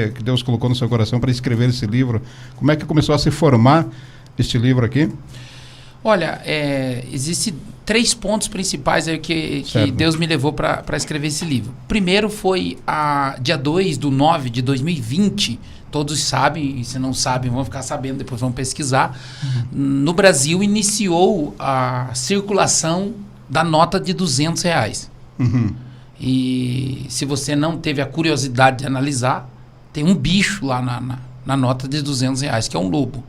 que Deus colocou no seu coração para escrever esse livro? Como é que começou a se formar este livro aqui? Olha, existem 3 pontos principais aí que Deus me levou para escrever esse livro. Primeiro foi dia 2/9/2020, todos sabem, e se não sabem vão ficar sabendo, depois vão pesquisar. No Brasil iniciou a circulação da nota de R$200. E se você não teve a curiosidade de analisar, tem um bicho lá na nota de R$200, que é um lobo.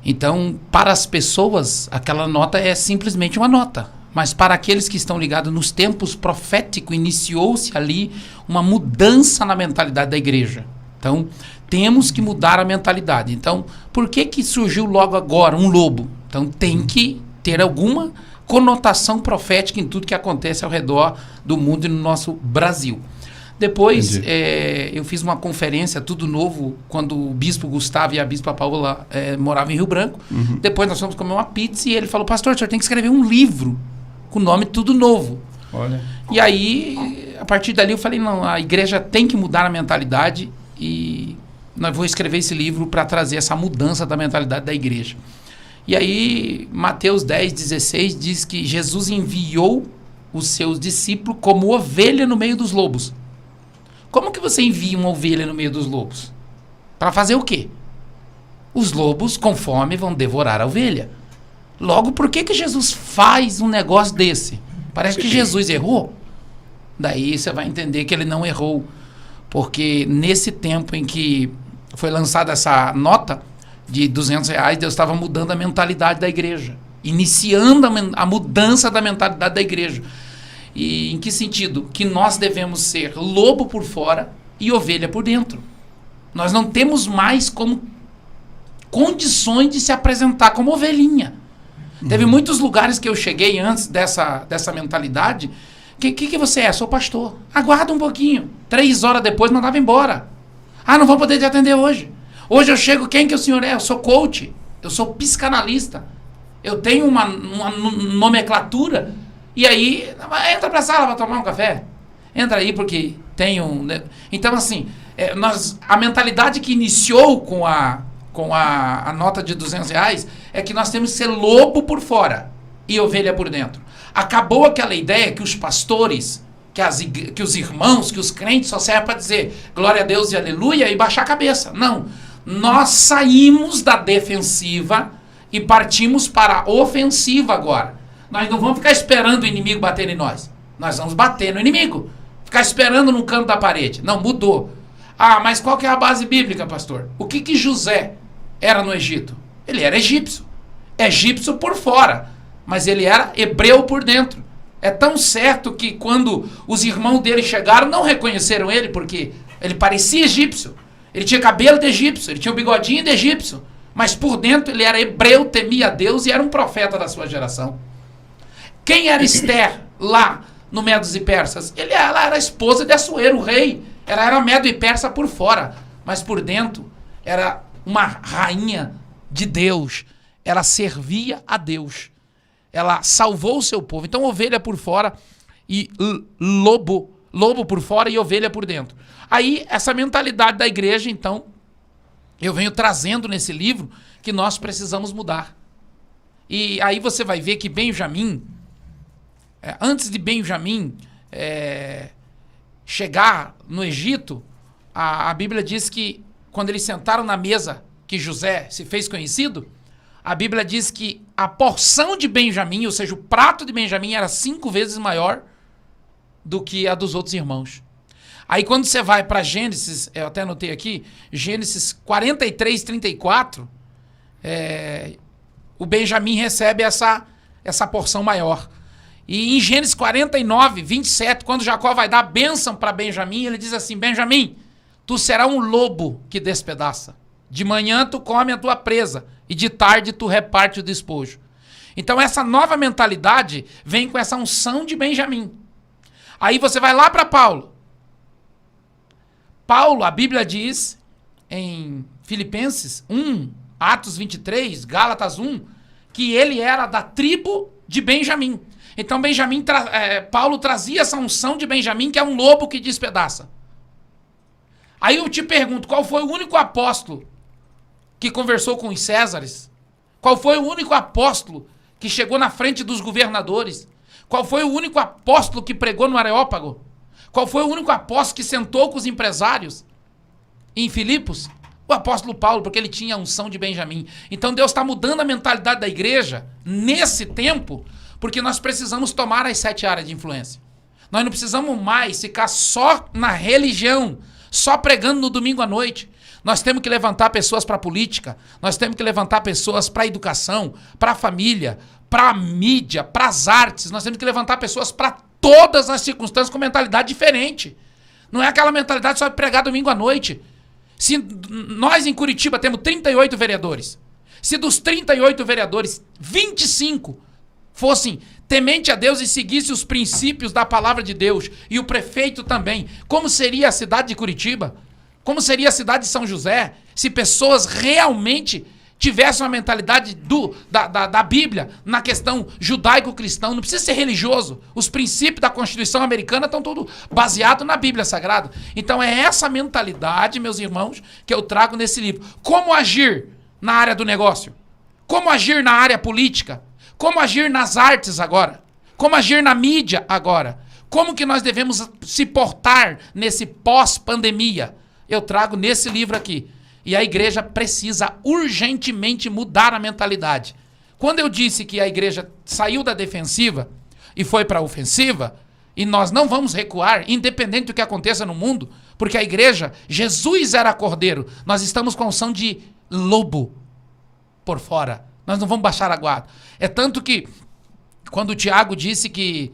Então, para as pessoas, aquela nota é simplesmente uma nota. Mas para aqueles que estão ligados nos tempos proféticos, iniciou-se ali uma mudança na mentalidade da igreja. Então, temos que mudar a mentalidade. Então, por que surgiu logo agora um lobo? Então, tem que ter alguma conotação profética em tudo que acontece ao redor do mundo e no nosso Brasil. Depois, eu fiz uma conferência, Tudo Novo, quando o Bispo Gustavo e a Bispa Paula moravam em Rio Branco. Depois nós fomos comer uma pizza e ele falou: pastor, o senhor tem que escrever um livro com o nome Tudo Novo. Olha. E aí, a partir dali eu falei, não, a igreja tem que mudar a mentalidade e nós vamos escrever esse livro para trazer essa mudança da mentalidade da igreja. E aí, Mateus 10:16 diz que Jesus enviou os seus discípulos como ovelha no meio dos lobos. Como que você envia uma ovelha no meio dos lobos? Para fazer o quê? Os lobos, com fome, vão devorar a ovelha. Logo, por que Jesus faz um negócio desse? Parece que Jesus errou. Daí você vai entender que ele não errou. Porque nesse tempo em que foi lançada essa nota de R$200, Deus estava mudando a mentalidade da igreja. Iniciando a mudança da mentalidade da igreja. E em que sentido? Que nós devemos ser lobo por fora e ovelha por dentro. Nós não temos mais como condições de se apresentar como ovelhinha. Teve muitos lugares que eu cheguei antes dessa mentalidade. Que você é? Sou pastor. Aguarda um pouquinho. 3 horas depois mandava embora. Não vou poder te atender hoje. Hoje eu chego, quem que o senhor é? Eu sou coach. Eu sou psicanalista. Eu tenho uma nomenclatura. E aí, entra pra sala para tomar um café. Entra aí porque tem um... Então, assim, a mentalidade que iniciou com a nota de R$200 é que nós temos que ser lobo por fora e ovelha por dentro. Acabou aquela ideia que os pastores, que os irmãos, que os crentes só servem para dizer glória a Deus e aleluia e baixar a cabeça. Não. Nós saímos da defensiva e partimos para a ofensiva agora. Nós não vamos ficar esperando o inimigo bater em nós. Nós vamos bater no inimigo. Ficar esperando no canto da parede. Não, mudou. Mas qual que é a base bíblica, pastor? O que José era no Egito? Ele era egípcio. Egípcio por fora. Mas ele era hebreu por dentro. É tão certo que quando os irmãos dele chegaram, não reconheceram ele, porque ele parecia egípcio. Ele tinha cabelo de egípcio. Ele tinha o bigodinho de egípcio. Mas por dentro ele era hebreu, temia a Deus e era um profeta da sua geração. Quem era Esther lá no Medos e Persas? Ela era a esposa de Assuero, o rei. Ela era Medo e Persa por fora, mas por dentro era uma rainha de Deus. Ela servia a Deus. Ela salvou o seu povo. Então, ovelha por fora e lobo por fora e ovelha por dentro. Aí, essa mentalidade da igreja, então, eu venho trazendo nesse livro que nós precisamos mudar. E aí você vai ver que Benjamim... antes de Benjamim chegar no Egito, a Bíblia diz que quando eles sentaram na mesa que José se fez conhecido, a Bíblia diz que a porção de Benjamim, ou seja, o prato de Benjamim era 5 vezes maior do que a dos outros irmãos. Aí quando você vai para Gênesis, eu até anotei aqui, Gênesis 43:34, o Benjamim recebe essa porção maior. E em Gênesis 49:27, quando Jacó vai dar a bênção para Benjamim, ele diz assim: Benjamim, tu serás um lobo que despedaça. De manhã tu come a tua presa e de tarde tu reparte o despojo. Então essa nova mentalidade vem com essa unção de Benjamim. Aí você vai lá para Paulo. Paulo, a Bíblia diz em Filipenses 1, Atos 23, Gálatas 1, que ele era da tribo de Benjamim. Então Paulo trazia essa unção de Benjamim, que é um lobo que despedaça. Aí eu te pergunto, qual foi o único apóstolo que conversou com os Césares? Qual foi o único apóstolo que chegou na frente dos governadores? Qual foi o único apóstolo que pregou no Areópago? Qual foi o único apóstolo que sentou com os empresários em Filipos? O apóstolo Paulo, porque ele tinha a unção de Benjamim. Então Deus está mudando a mentalidade da igreja nesse tempo, porque nós precisamos tomar as 7 áreas de influência. Nós não precisamos mais ficar só na religião, só pregando no domingo à noite. Nós temos que levantar pessoas para a política, nós temos que levantar pessoas para a educação, para a família, para a mídia, para as artes. Nós temos que levantar pessoas para todas as circunstâncias com mentalidade diferente. Não é aquela mentalidade só de pregar domingo à noite. Se nós em Curitiba temos 38 vereadores, se dos 38 vereadores, 25 fossem temente a Deus e seguissem os princípios da palavra de Deus, e o prefeito também, como seria a cidade de Curitiba? Como seria a cidade de São José se pessoas realmente tivessem uma mentalidade da Bíblia na questão judaico-cristão? Não precisa ser religioso. Os princípios da Constituição americana estão todos baseados na Bíblia Sagrada. Então é essa mentalidade, meus irmãos, que eu trago nesse livro. Como agir na área do negócio? Como agir na área política? Como agir nas artes agora? Como agir na mídia agora? Como que nós devemos se portar nesse pós-pandemia? Eu trago nesse livro aqui. E a igreja precisa urgentemente mudar a mentalidade. Quando eu disse que a igreja saiu da defensiva e foi para a ofensiva, e nós não vamos recuar, independente do que aconteça no mundo, porque a igreja, Jesus era cordeiro, nós estamos com a unção de lobo por fora. Nós não vamos baixar a guarda. É tanto que, quando o Tiago disse que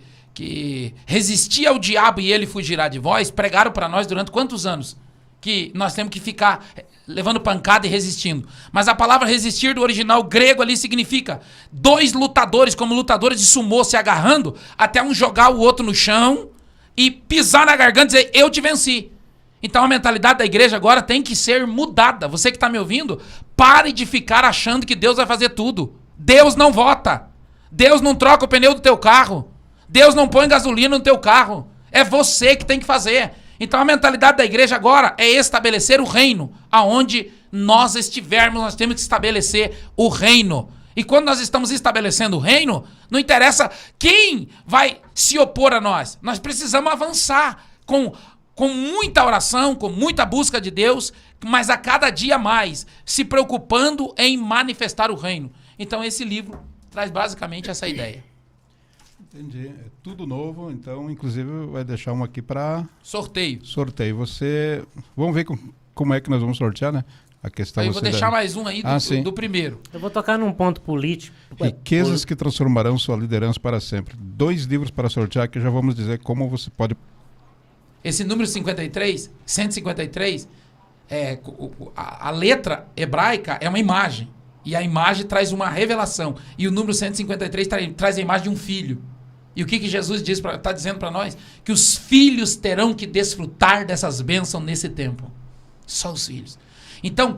resistia ao diabo e ele fugirá de vós, pregaram para nós durante quantos anos? Que nós temos que ficar levando pancada e resistindo. Mas a palavra resistir do original grego ali significa 2 lutadores, como lutadores de sumô, se agarrando até um jogar o outro no chão e pisar na garganta e dizer, eu te venci. Então a mentalidade da igreja agora tem que ser mudada. Você que está me ouvindo, pare de ficar achando que Deus vai fazer tudo. Deus não vota. Deus não troca o pneu do teu carro. Deus não põe gasolina no teu carro. É você que tem que fazer. Então a mentalidade da igreja agora é estabelecer o reino. Aonde nós estivermos, nós temos que estabelecer o reino. E quando nós estamos estabelecendo o reino, não interessa quem vai se opor a nós. Nós precisamos avançar com muita oração, com muita busca de Deus, mas a cada dia mais, se preocupando em manifestar o reino. Então esse livro traz basicamente essa ideia. Entendi. É tudo novo, então, inclusive, vai deixar um aqui para... Sorteio. Você... Vamos ver como é que nós vamos sortear, né? A questão. Eu vou deixar mais um aí do primeiro. Eu vou tocar num ponto político. Riquezas que transformarão sua liderança para sempre. 2 livros para sortear que já vamos dizer como você pode... Esse número 153, a letra hebraica é uma imagem. E a imagem traz uma revelação. E o número 153 traz a imagem de um filho. E o que Jesus está dizendo para nós? Que os filhos terão que desfrutar dessas bênçãos nesse tempo. Só os filhos. Então,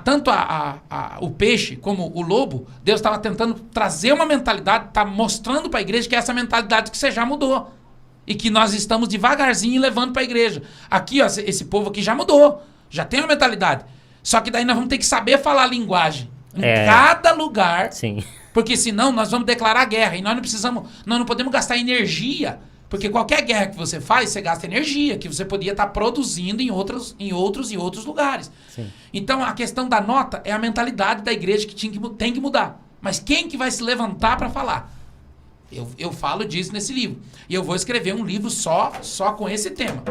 tanto o peixe como o lobo, Deus estava tentando trazer uma mentalidade, está mostrando para a igreja que é essa mentalidade que você já mudou. E que nós estamos devagarzinho levando para a igreja. Aqui, ó, esse povo aqui já mudou. Já tem uma mentalidade. Só que daí nós vamos ter que saber falar a linguagem. Em cada lugar. Sim. Porque senão nós vamos declarar guerra. E nós não podemos gastar energia. Porque qualquer guerra que você faz, você gasta energia, que você podia estar produzindo em outros lugares. Sim. Então a questão da nota é a mentalidade da igreja que tem que mudar. Mas quem que vai se levantar para falar? Eu falo disso nesse livro. E eu vou escrever um livro só com esse tema.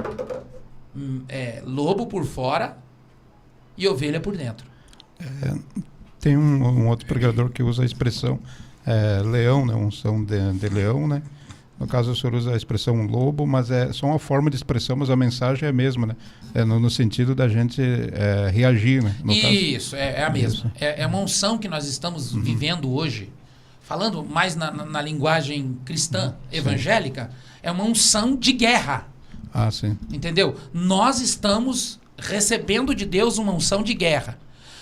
Lobo por fora e ovelha por dentro. Tem um outro pregador que usa a expressão leão, né? Unção de leão, né? No caso, o senhor usa a expressão lobo, mas é só uma forma de expressão, mas a mensagem é a mesma, né? No sentido da gente reagir, né? Isso, é a mesma. É uma unção que nós estamos vivendo hoje, falando mais na linguagem cristã, evangélica, é uma unção de guerra. Ah, sim. Entendeu? Nós estamos recebendo de Deus uma unção de guerra.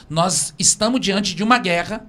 Nós estamos diante de uma guerra